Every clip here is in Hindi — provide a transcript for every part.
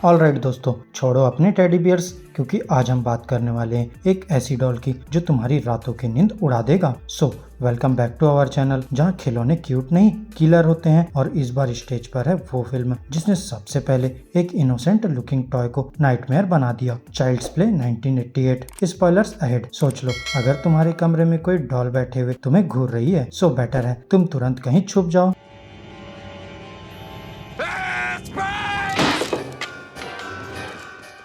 ऑलराइट दोस्तों, छोड़ो अपने टेडी बियर्स, क्योंकि आज हम बात करने वाले हैं एक ऐसी डॉल की जो तुम्हारी रातों की नींद उड़ा देगा। So welcome back to our channel, जहां खिलौने क्यूट नहीं किलर होते हैं। और इस बार स्टेज पर है वो फिल्म जिसने सबसे पहले एक इनोसेंट लुकिंग टॉय को नाइटमेयर बना दिया। Child's play 1988। Spoilers ahead. सोच लो, अगर तुम्हारे कमरे में कोई डॉल बैठे हुए तुम्हें घूर रही है, सो बेटर है तुम तुरंत कहीं छुप जाओ।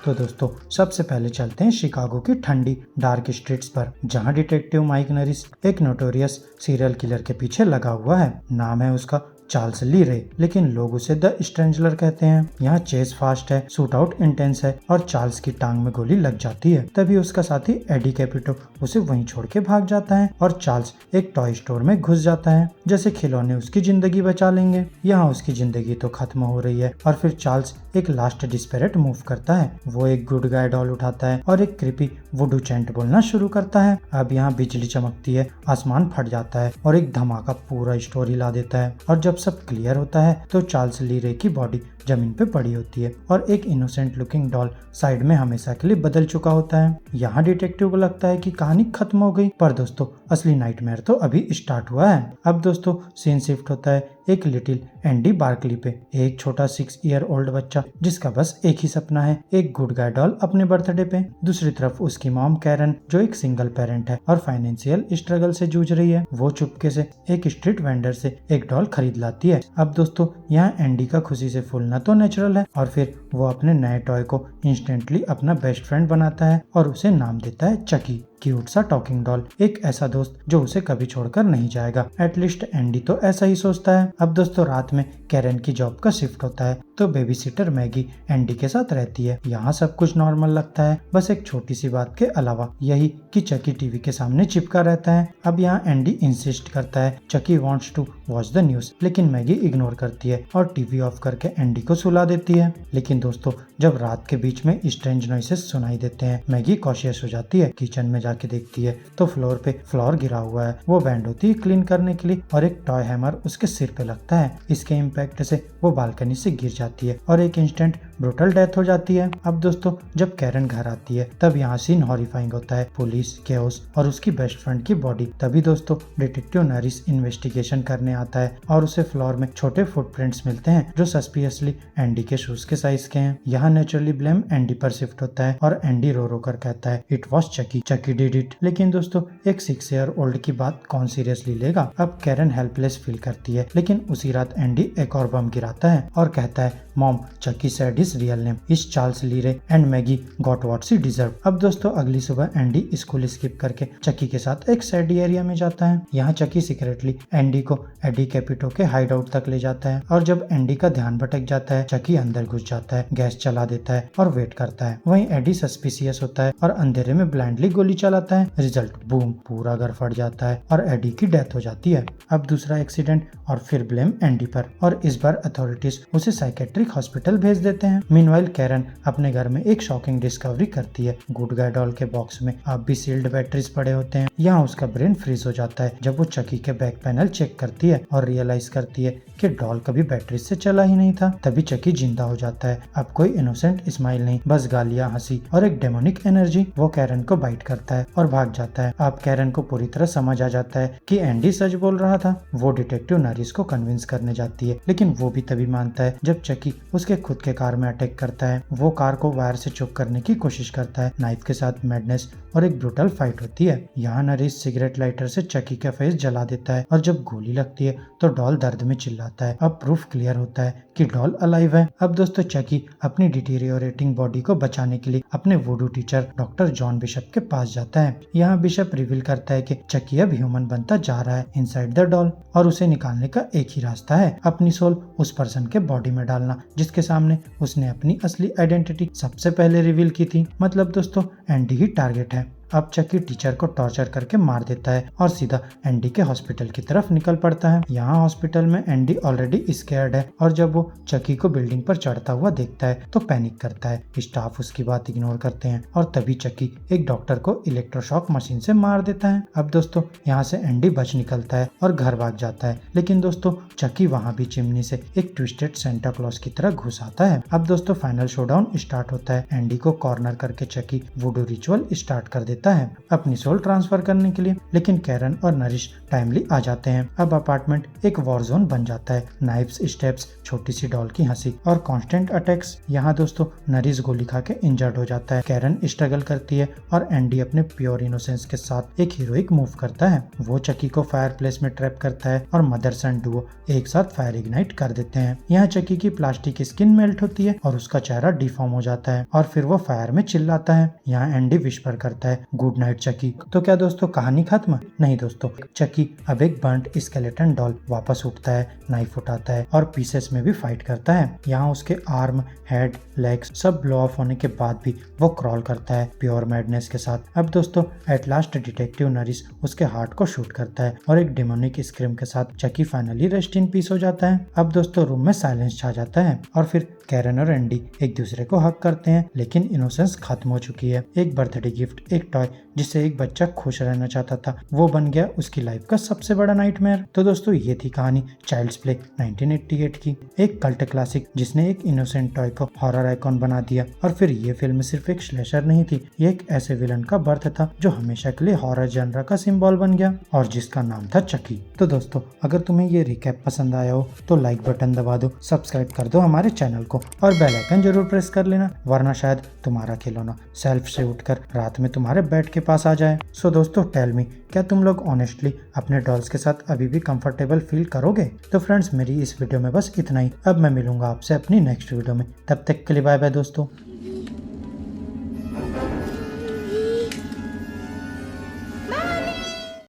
तो दोस्तों, सबसे पहले चलते हैं शिकागो की ठंडी डार्क स्ट्रीट्स पर, जहां डिटेक्टिव माइक नरिस एक नोटोरियस सीरियल किलर के पीछे लगा हुआ है। नाम है उसका चार्ल्स ली रे, लेकिन लोग उसे द स्ट्रेंजलर कहते हैं। यहाँ चेस फास्ट है, शूट आउट इंटेंस है और चार्ल्स की टांग में गोली लग जाती है। तभी उसका साथी एडी कैपिटो उसे वहीं छोड़ के भाग जाता है और चार्ल्स एक टॉय स्टोर में घुस जाता है, जैसे खिलौने उसकी जिंदगी बचा लेंगे। यहाँ उसकी जिंदगी तो खत्म हो रही है और फिर चार्ल्स एक लास्ट डिस्पेरेट मूव करता है। वो एक गुड गाय डॉल उठाता है और एक क्रीपी वुडू चैंट बोलना शुरू करता है। अब यहाँ बिजली चमकती है, आसमान फट जाता है और एक धमाका पूरा स्टोर हिला देता है। और जब सब क्लियर होता है तो चार्ल्स ली रे की बॉडी जमीन पे पड़ी होती है और एक इनोसेंट लुकिंग डॉल साइड में हमेशा के लिए बदल चुका होता है। यहाँ डिटेक्टिव को लगता है कि कहानी खत्म हो गई, पर दोस्तों असली नाइटमेयर तो अभी स्टार्ट हुआ है। अब दोस्तों सीन शिफ्ट होता है एक लिटिल एंडी बार्कली पे, एक छोटा 6 ईयर ओल्ड बच्चा जिसका बस एक ही सपना है, एक गुड गाय डॉल अपने बर्थडे पे। दूसरी तरफ उसकी मॉम कैरन, जो एक सिंगल पेरेंट है और फाइनेंशियल स्ट्रगल से जूझ रही है। वो चुपके से एक स्ट्रीट वेंडर से एक डॉल खरीद लाती है। अब दोस्तों यहाँ एंडी का खुशी से फूलना तो नेचुरल है, और फिर वो अपने नए टॉय को इंस्टेंटली अपना बेस्ट फ्रेंड बनाता है और उसे नाम देता है चकी। क्यूट सा टॉकिंग डॉल, एक ऐसा दोस्त जो उसे कभी छोड़कर नहीं जाएगा। एटलीस्ट एंडी तो ऐसा ही सोचता है। अब दोस्तों रात में कैरन की जॉब का शिफ्ट होता है तो बेबी सिटर मैगी एंडी के साथ रहती है। यहाँ सब कुछ नॉर्मल लगता है, बस एक छोटी सी बात के अलावा, यही कि चकी टीवी के सामने चिपका रहता है। अब यहाँ एंडी इंसिस्ट करता है Chucky wants to watch the news, लेकिन मैगी इग्नोर करती है और टीवी ऑफ करके एंडी को सुला देती है। लेकिन दोस्तों जब रात के बीच में स्ट्रेंज नॉइसेस सुनाई देते हैं, मैगी कॉशियस हो जाती है। किचन में जाके देखती है तो फ्लोर पे फ्लोर गिरा हुआ है। वो बैंड होती है क्लीन करने के लिए और एक टॉय हैमर उसके सिर पे लगता है। इसके इम्पैक्ट से वो बालकनी से गिर जाती है और एक इंस्टेंट ब्रूटल डेथ हो जाती है। अब दोस्तों जब कैरन घर आती है तब यहाँ सीन हॉरिफाइंग होता है, पुलिस, केओस और उसकी बेस्ट फ्रेंड की बॉडी। तभी दोस्तों डिटेक्टिव नरिस इन्वेस्टिगेशन करने आता है और उसे फ्लोर में छोटे फुटप्रिंट्स मिलते हैं जो सस्पिशियसली एंडी के शूज के साइज के हैं। यहाँ नेचुरली ब्लेम एंडी पर शिफ्ट होता है और एंडी रो रो कर कहता है it was Chucky, Chucky did it. लेकिन दोस्तों एक 6 ईयर ओल्ड की बात कौन सीरियसली लेगा। अब कैरन हेल्पलेस फील करती है, लेकिन उसी रात एंडी एक और बम गिराता है और कहता है mom, Chucky said his real name is Charles Lee Ray and Maggie got what she deserve. अब दोस्तों अगली सुबह एंडी स्कूल स्किप करके चकी के साथ एक सैडी एरिया में जाता है। यहाँ चकी सीक्रेटली एंडी को एडी कैपिटो के हाइड आउट तक ले जाता है और जब एंडी का ध्यान भटक जाता है, चकी अंदर घुस जाता है, गैस चला देता है और वेट करता है। वहीं एडी सस्पिशियस होता है और अंधेरे में ब्लाइंडली गोली चलाता है। रिजल्ट बूम, पूरा घर फट जाता है और एडी की डेथ हो जाती है। अब दूसरा एक्सीडेंट और फिर ब्लेम एंडी पर, और इस बार अथॉरिटीज उसे साइकेट्रिक हॉस्पिटल भेज देते हैं। मीनवाइल कैरन अपने घर में एक शॉकिंग डिस्कवरी करती है। गुड गाय डॉल के बॉक्स में अब भी सील्ड बैटरीज पड़े होते हैं। यहाँ उसका ब्रेन फ्रीज हो जाता है जब वो चकी के बैक पैनल चेक करती है और रियलाइज करती है कि डॉल कभी बैटरी से चला ही नहीं था। तभी चकी जिंदा हो जाता है। अब कोई इनोसेंट स्माइल नहीं, बस गालियां, हंसी और एक डेमोनिक एनर्जी। वो कैरन को बाइट करता है और भाग जाता है। अब कैरन को पूरी तरह समझ आ जाता है कि एंडी सच बोल रहा था। वो डिटेक्टिव नरिस को कन्विंस करने जाती है, लेकिन वो भी तभी मानता है जब चकी उसके खुद के कार में अटैक करता है। वो कार को वायर से चुप करने की कोशिश करता है। नाइफ के साथ मैडनेस और एक ब्रूटल फाइट होती है। यहाँ नरिस सिगरेट लाइटर से चकी का फेस जला देता है और जब गोली लगती है तो डॉल दर्द में चिल्लाता है। अब प्रूफ क्लियर होता है कि डॉल अलाइव है। अब दोस्तों चकी अपनी डिटीरियोरेटिंग बॉडी को बचाने के लिए अपने वुडू टीचर डॉक्टर जॉन बिशप के पास जाता है। यहाँ बिशप रिवील करता है कि चकी अब ह्यूमन बनता जा रहा है इनसाइड द डॉल और उसे निकालने का एक ही रास्ता है, अपनी सोल उस पर्सन के बॉडी में डालना जिसके सामने उसने अपनी असली आइडेंटिटी सबसे पहले रिवील की थी। मतलब दोस्तों एंडी ही टारगेट है। अब चकी टीचर को टॉर्चर करके मार देता है और सीधा एंडी के हॉस्पिटल की तरफ निकल पड़ता है। यहाँ हॉस्पिटल में एंडी ऑलरेडी स्कैर्ड है और जब वो चकी को बिल्डिंग पर चढ़ता हुआ देखता है तो पैनिक करता है। स्टाफ उसकी बात इग्नोर करते हैं और तभी चकी एक डॉक्टर को इलेक्ट्रोशॉक मशीन से मार देता है। अब दोस्तों यहाँ से एंडी बच निकलता है और घर भाग जाता है, लेकिन दोस्तों चकी वहाँ भी चिमनी से एक ट्विस्टेड सेंटा क्लॉज की तरह घुस आता है। अब दोस्तों फाइनल शोडाउन स्टार्ट होता है। एंडी को कॉर्नर करके चकी वुडू रिचुअल स्टार्ट कर देता है अपनी सोल ट्रांसफर करने के लिए, लेकिन कैरन और नरिश टाइमली आ जाते हैं। अब अपार्टमेंट एक वॉर जोन बन जाता है। नाइफ्स, स्टेप्स, छोटी सी डॉल की हंसी और कांस्टेंट अटैक्स। यहाँ दोस्तों नरिश गोली खा के इंजर्ड हो जाता है। कैरन स्ट्रगल करती है और एंडी अपने प्योर इनोसेंस के साथ एक हीरोइक मूव करता है। वो चकी को फायर प्लेस में ट्रैप करता है और मदर सन डुओ एक साथ फायर इग्नाइट कर देते हैं। यहाँ चकी की प्लास्टिक स्किन मेल्ट होती है और उसका चेहरा डिफॉर्म हो जाता है और फिर वो फायर में चिल्लाता है। यहाँ एंडी विस्पर करता है गुड नाइट चकी। तो क्या दोस्तों कहानी खत्म? नहीं दोस्तों, चकी अब एक बर्न्ड स्केलेटन डॉल वापस उठता है, नाइफ उठाता है और पीसेस में भी फाइट करता है। यहाँ उसके आर्म, हेड, लेग्स सब ब्लो ऑफ होने के बाद भी वो क्रॉल करता है प्योर मैडनेस के साथ। अब दोस्तों एट लास्ट डिटेक्टिव नरिस उसके हार्ट को शूट करता है और एक डेमोनिक स्क्रीम के साथ चकी फाइनली रेस्ट इन पीस हो जाता है। अब दोस्तों रूम में साइलेंस छा जाता है और फिर कैरन और एंडी एक दूसरे को हक करते हैं, लेकिन इनोसेंस खत्म हो चुकी है। एक बर्थडे गिफ्ट, एक टॉय जिससे एक बच्चा खुश रहना चाहता था, वो बन गया उसकी लाइफ का सबसे बड़ा नाइटमेयर। तो दोस्तों ये थी कहानी चाइल्ड्स प्ले 1988 की, एक कल्ट क्लासिक जिसने एक इनोसेंट टॉय को हॉरर आइकॉन बना दिया। और फिर ये फिल्म सिर्फ एक स्लेशर नहीं थी, ये एक ऐसे विलन का बर्थ था जो हमेशा के लिए हॉरर जनरा का सिंबल बन गया और जिसका नाम था चकी। तो दोस्तों अगर तुम्हें ये रिकैप पसंद आया हो तो लाइक बटन दबा दो, सब्सक्राइब कर दो हमारे चैनल को और बेल आइकन जरूर प्रेस कर लेना, वरना शायद तुम्हारा खिलौना सेल्फ से उठकर रात में तुम्हारे बेड के पास आ जाए। सो दोस्तों टेल मी, क्या तुम लोग ऑनेस्टली अपने डॉल्स के साथ अभी भी कंफर्टेबल फील करोगे? तो फ्रेंड्स मेरी इस वीडियो में बस इतना ही। अब मैं मिलूंगा आपसे अपनी नेक्स्ट वीडियो में, तब तक के लिए बाय बाय दोस्तों।